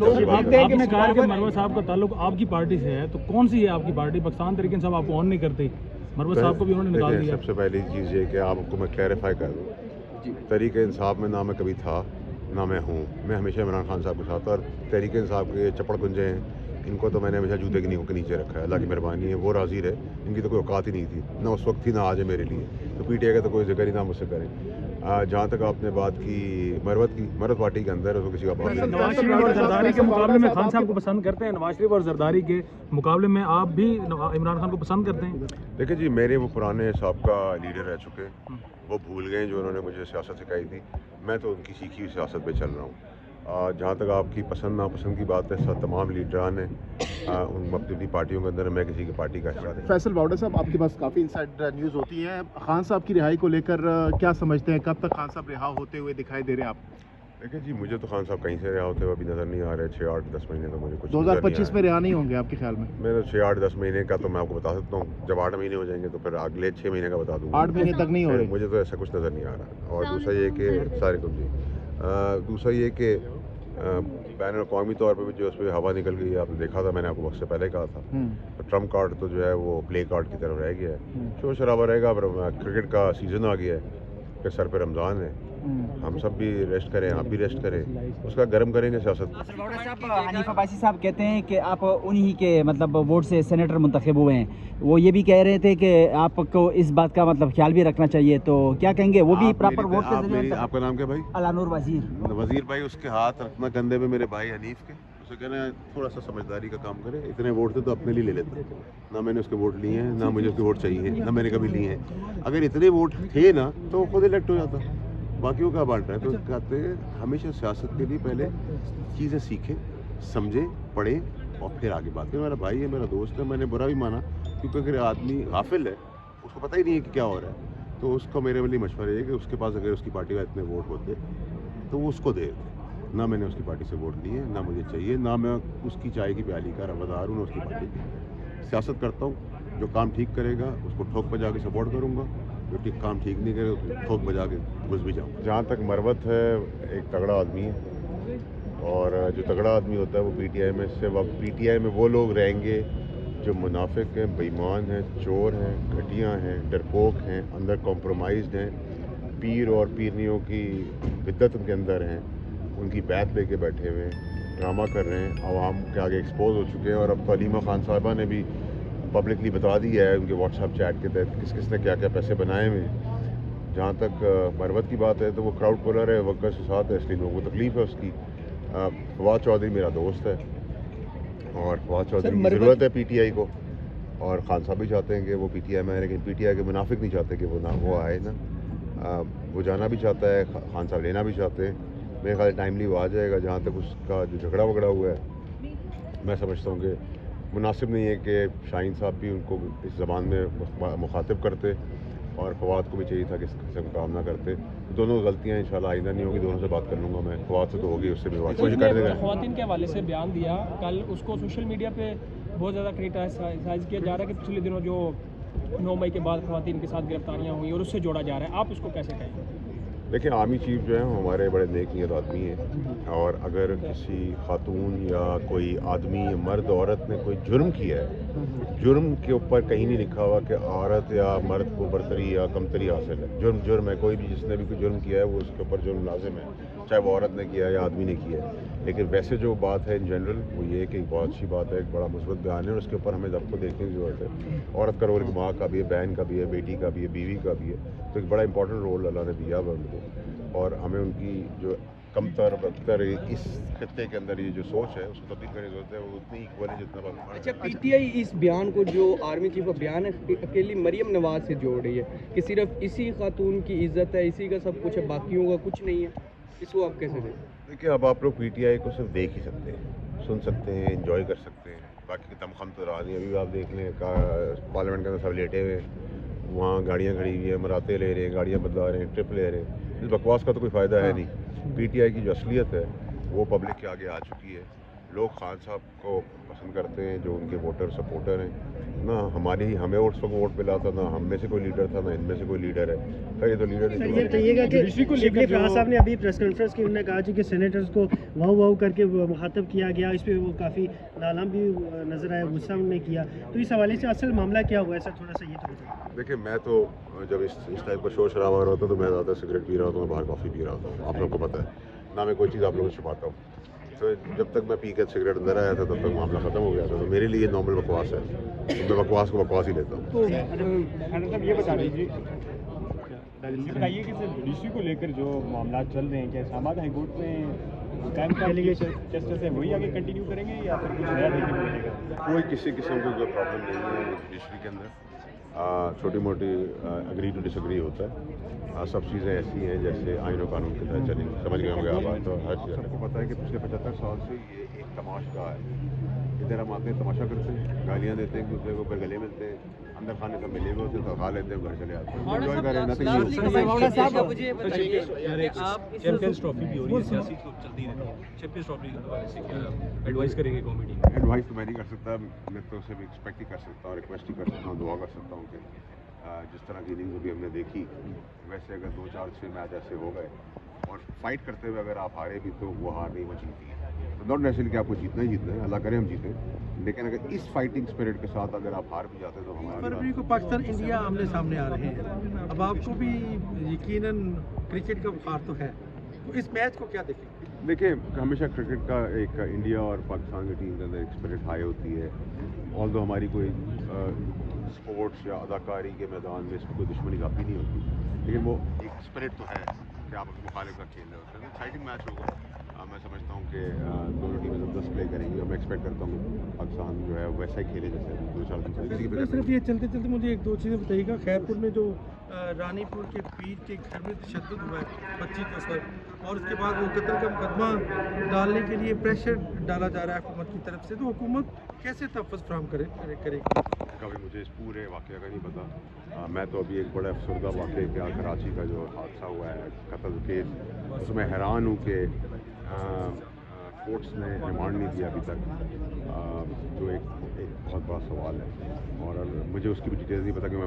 आपने कहा कि मरवा साहब का ताल्लुक आपकी पार्टी से है, तो कौन सी है आपकी पार्टी? पाकिस्तान तरीके इंसाफ आपको ऑन नहीं करते, मरवा साहब को भी उन्होंने निकाल दिया। सबसे पहली चीज़ ये कि आपको मैं क्लैरिफाई कर दूँ, तहरीक इंसाफ में ना मैं कभी था ना मैं हूँ। मैं हमेशा इमरान खान साहब के साथ, और तहरीक इंसाफ के चप्पड़ गुंजे हैं, इनको तो मैंने हमेशा जूते के नीचे रखा है। अल्लाह की मेहरबानी है, वो राज़ी रहे। इनकी तो कोई औकात ही नहीं थी, ना उस वक्त थी ना आज है मेरे लिए। तो पीटीआई का तो कोई जिक्र ही ना मुझसे करें। जहाँ तक आपने बात की मरवत पार्टी के अंदर है, तो किसी का बात नहीं। नवाज शरीफ और जरदारी के मुकाबले में खान साहब को पसंद करते हैं? नवाज शरीफ और जरदारी के मुकाबले में आप भी इमरान खान को पसंद करते हैं? देखिए जी, मेरे वो पुराने साहबका लीडर रह चुके हैं, वो भूल गए जो उन्होंने मुझे सियासत सिखाई थी। मैं तो उनकी सीखी हुई सियासत पे चल रहा हूँ। जहाँ तक आपकी पसंद नापसंद की बात है, तमाम लीडरान हैं उन अपनी अपनी पार्टियों के अंदर, मैं किसी की पार्टी का हिस्सा नहीं। फैसल बावड़ा साहब, आपके पास काफ़ी इनसाइड न्यूज़ होती है खान साहब की रिहाई को लेकर, क्या समझते हैं? कब तक खान साहब रिहा होते हुए दिखाई दे रहे हैं आप? देखिए जी, मुझे तो खान साहब कहीं से रिहा होते हुए अभी नज़र नहीं आ रहे। 6, 8, 10 महीने तो मुझे कुछ 2025 में रिहा नहीं होंगे आपके ख्याल में? मैं तो 6, 8, 10 महीने का तो मैं आपको बता सकता हूँ। जब 8 महीने हो जाएंगे तो फिर अगले 6 महीने का बता दूँगा। 8 महीने तक नहीं हो रहे? मुझे तो ऐसा कुछ नज़र नहीं आ रहा। और दूसरा ये कि दूसरा ये कि बैन अवी तौर पर भी जो उस पर हवा निकल गई है, आपने देखा था, मैंने आपको वक्त से पहले कहा था। तो ट्रम्प कार्ड तो जो है वो प्ले कार्ड की तरफ रह गया है। शोर शराबा रहेगा, पर क्रिकेट का सीज़न आ गया है, फिर सर पे रमज़ान है। हम सब भी रेस्ट करें, आप भी रेस्ट करें, उसका गर्म करेंगे सियासत। हनीफ अब्बासी साहब कहते हैं कि आप उन्हीं के मतलब वोट से सेनेटर मुंतखब हुए हैं। वो ये भी कह रहे थे कि आपको इस बात का मतलब ख्याल भी रखना चाहिए, तो क्या कहेंगे? वो भी प्रॉपर वोट से। आपका नाम क्या भाई? अलानूर वजीर। वजीर भाई, उसके हाथ रखना कंधे पे मेरे भाई हनीफ के। उसे कहना है थोड़ा सा समझदारी का काम करे। इतने वोट थे तो अपने लिए ले लेते, ना मैंने उसके वोट लिए हैं, ना मुझे उसके वोट चाहिए, ना मैंने कभी लिए हैं। अगर इतने वोट थे ना तो खुद इलेक्ट हो जाता। बाकियों का बांट रहा है। तो कहते हैं हमेशा सियासत के लिए पहले चीज़ें सीखें, समझें, पढ़ें और फिर आगे बात करें। मेरा भाई है, मेरा दोस्त है, मैंने बुरा भी माना, क्योंकि अगर आदमी गाफिल है, उसको पता ही नहीं है कि क्या हो रहा है, तो उसको मेरे लिए मशवरा है कि उसके पास अगर उसकी पार्टी का इतने वोट होते तो वो उसको दे देते। ना मैंने उसकी पार्टी से वोट लिए, ना मुझे चाहिए, ना मैं उसकी चाय की प्याली का रवादार हूँ, ना उसकी पार्टी की। सियासत करता हूँ, जो काम ठीक करेगा उसको ठोक बजा के सपोर्ट करूँगा, जो काम ठीक नहीं करे तो ठोक बजा के घुस भी जाऊँ। जहाँ तक मरवत है, एक तगड़ा आदमी है, और जो तगड़ा आदमी होता है वो पीटीआई में से पीटीआई में वो लोग रहेंगे जो मुनाफिक हैं, बेईमान हैं, चोर हैं, घटिया हैं, डरपोक हैं, अंदर कॉम्प्रोमाइज़्ड हैं, पीर और पीरनियों की बिद्दत उनके अंदर हैं, उनकी बैत लेके बैठे हुए हैं, ड्रामा कर रहे हैं, आवाम के आगे एक्सपोज हो चुके हैं। और अब तो अलीमा खान साहिबा ने भी पब्लिकली बता दिया है उनके व्हाट्सएप चैट के तहत किस किस ने क्या क्या पैसे बनाए हुए हैं। जहाँ तक मरवत की बात है तो वो क्राउड पुलर है, वर्कर्स के साथ है, इसलिए लोगों को तकलीफ है उसकी। फवाद चौधरी मेरा दोस्त है, और फवाद चौधरी की ज़रूरत है पीटीआई को, और खान साहब भी चाहते हैं कि वो पीटीआई में आए, लेकिन पीटीआई के मुनाफिक नहीं चाहते कि वो आए ना। वो जाना भी चाहता है, खान साहब लेना भी चाहते हैं। मेरे ख्याल टाइमली वो आ जाएगा। जहाँ तक उसका जो झगड़ा वगड़ा हुआ है, मैं समझता हूँ कि मुनासिब नहीं है कि शाहीन साहब भी उनको इस ज़बान में मुखातिब करते, और फवाद को भी चाहिए था कि इस किस्म का काम ना करते। दोनों गलतियाँ इंशाल्लाह आइंदा नहीं होगी, दोनों से बात कर लूँगा मैं। फवाद से तो होगी, उससे भी बात कोशिश कर देगा। ख़वातीन के हवाले से बयान दिया कल, उसको सोशल मीडिया पे बहुत ज़्यादा क्रिटिसाइज़ किया जा रहा है कि पिछले दिनों जो 9 मई के बाद ख़वातीन के साथ गिरफ्तारियाँ हुई और उससे जोड़ा जा रहा है, आप उसको कैसे कहेंगे? देखिए, आर्मी चीफ जो है हमारे बड़े नेक नीयत आदमी है, और अगर किसी खातून या कोई आदमी, मर्द औरत ने कोई जुर्म किया है, जुर्म के ऊपर कहीं नहीं लिखा हुआ कि औरत या मर्द को बरतरी या कमतरी हासिल है। जुर्म जुर्म है, कोई भी जिसने भी कोई जुर्म किया है वो उसके ऊपर जुर्म लाजिम है, चाहे वो औरत ने किया है या आदमी ने किया है। लेकिन वैसे जो बात है इन जनरल वो ये है कि बहुत अच्छी बात है, एक बड़ा मुस्बत बयान है, और उसके ऊपर हमें सबको देखने की ज़रूरत है। औरत का रोल माँ का भी है, बहन का भी है, बेटी का भी है, बीवी का भी है। तो एक बड़ा इंपॉर्टेंट रोल अल्लाह ने दिया हुआ उनको, और हमें उनकी जो कमतर बदतर इस खत्ते के अंदर ये जो सोच है उसको तब्दील करने की जरूरत है, वो उतनी इक्वल है जितना बाकी। अच्छा, पीटीआई इस बयान को, जो आर्मी चीफ का बयान है, अकेली मरियम नवाज से जोड़ रही है कि सिर्फ इसी खातून की इज्जत है, इसी का सब कुछ है, बाकियों का कुछ नहीं है। इसको आप कैसे देखें? देखिए, अब आप लोग पीटीआई को सिर्फ देख ही सकते हैं, सुन सकते हैं, एंजॉय कर सकते हैं, बाकी तमखम तो रहा नहीं। अभी आप देख लें पार्लियामेंट के अंदर सब लेटे हुए, वहाँ गाड़ियाँ खड़ी हुई हैं, मराते ले रहे हैं, गाड़ियाँ बदला रहे हैं, ट्रिप ले रहे हैं। इस बकवास का तो कोई फ़ायदा है नहीं। पीटीआई की जो असलियत है वो पब्लिक के आगे आ चुकी है। لوگ خان صاحب کو پسند کرتے ہیں جو ان کے ووٹر سپورٹر ہیں. نہ ہمیں اس وقت ووٹ ملا تھا, نہ ہم میں سے کوئی لیڈر تھا, نہ ان میں سے کوئی لیڈر ہے. یہ تو لیڈر سر یہ بتائیے گا کہ شبلی فراز صاحب نے ابھی پریس کانفرنس کی انہوں نے کہا کہ سینیٹرز کو واؤ کر کے مخاطب کیا گیا, اس پہ وہ کافی نالم بھی نظر آیا, غصہ انہوں نے کیا, تو اس حوالے سے اصل معاملہ کیا ہوا ہے سر, تھوڑا سا یہ تو بتائیے. دیکھیں میں تو جب اس ٹائپ کا شور شرابہ ہو رہا ہوتا تو میں زیادہ سگریٹ پی رہا ہوتا ہوں, میں باہر کافی پی رہا ہوتا ہوں, آپ لوگوں کو پتہ ہے. نہ میں کوئی چیز آپ لوگوں سے چھپاتا ہوں. تو جب تک میں پی کے سگریٹ اندر آیا تھا تب تک معاملہ ختم ہو گیا تھا. تو میرے لیے نارمل بکواس ہے, میں بکواس کو بکواس ہی لیتا ہوں. یہ بتا دیجیے بتائیے کہ سر جوڈیشری کو لے کر جو معاملات چل رہے ہیں, کیا اسلام آباد ہائی کورٹ میں ٹائم کا جسٹس ہے وہی آگے کنٹینیو کریں گے یا پھر کچھ نیا دیکھنے کو ملے گا؟ کوئی کسی قسم کی کوئی پرابلم نہیں ہے جوڈیشری کے اندر. چھوٹی موٹی اگری ٹو ڈس ایگری ہوتا ہے. سب چیزیں ایسی ہیں جیسے آئین و قانون کے تحت چلیں گے. سمجھ گئے ہوں گے آپ. تو ہر چیز آپ کو پتہ ہے کہ پچھلے 75 سال سے یہ ایک تماشا ہے. ادھر ہم آتے ہیں, تماشا کرتے ہیں, گالیاں دیتے ہیں, ایک دوسرے کو پھر گلے ملتے ہیں, اندر کھانے سب ملے ہوئے ہوتے ہیں تو کھا لیتے ہیں, گھر چلے آتے ہیں, انجوائے کر رہے ہیں. چیمپئنز ٹرافی بھی ہو رہی ہے, سیاسی تو چلتی رہتی ہے. چیمپئنز ٹرافی کے حوالے سے کیا ایڈوائز کریں گے کمیٹی؟ ایڈوائز تو میں نہیں کر سکتا, میں تو صرف ایکسپیکٹ ہی کر سکتا ہوں, ریکویسٹ ہی کر سکتا ہوں, دعا کر سکتا ہوں کہ جس طرح کی اننگز ابھی ہم نے دیکھی ویسے اگر 2-4-6 میچ ایسے ہو گئے اور فائٹ کرتے ہوئے اگر آپ ہارے بھی تو وہ ہار نہیں, وہ جیتی ہے. تو ناٹ نیسیسری کہ آپ کو جیتنا ہی جیتنا ہے, اللہ کرے ہم جیتیں, لیکن اگر اس فائٹنگ اسپرٹ کے ساتھ اگر آپ ہار بھی جاتے تو ہمارا فروری کو پاکستان انڈیا آمنے سامنے آ رہے ہیں. اب آپ کو بھی یقیناً کرکٹ کا بخار تو ہے, تو اس میچ کو کیا دیکھیں گے؟ دیکھیں ہمیشہ کرکٹ کا ایک انڈیا اور پاکستان کی ٹیم کے اندر ایک اسپرٹ ہائی ہوتی ہے. آلدو ہماری کوئی اسپورٹس یا اداکاری کے میدان میں اس میں کوئی دشمنی ذاتی نہیں ہوتی, لیکن وہ ایک اسپرٹ تو ہے کہ آپ مخالف کا کھیل رہے ہوتے ہیں. ایکسائٹنگ میچ ہوگا. میں سمجھتا ہوں کہ دونوں ٹیمیں زبردست پلے کریں گی اور میں ایکسپیکٹ کرتا ہوں کہ پاکستان جو ہے ویسا ہی کھیلے جیسے 2-4 دن سے. صرف یہ چلتے چلتے مجھے ایک دو چیزیں بتائیے گا. خیر پور میں جو رانی پور کے پیر کے گھر میں تشدد ہوا ہے بچی کے اوپر, اور اس کے بعد وہ قتل کا مقدمہ ڈالنے کے لیے پریشر ڈالا جا رہا ہے حکومت کی طرف سے, تو حکومت کیسے تحفظ فراہم کرے گی؟ کبھی مجھے اس پورے واقعہ کا نہیں پتا. میں تو ابھی ایک بڑا افسردہ واقعے کا کراچی کا جو حادثہ ہوا ہے قتل کیس, اس میں حیران ہوں کہ کورٹس نے ریمانڈ نہیں دیا ابھی تک, جو ایک بہت بڑا سوال ہے. اور مجھے اس کی بھی ڈیٹیلز نہیں پتا کہ میں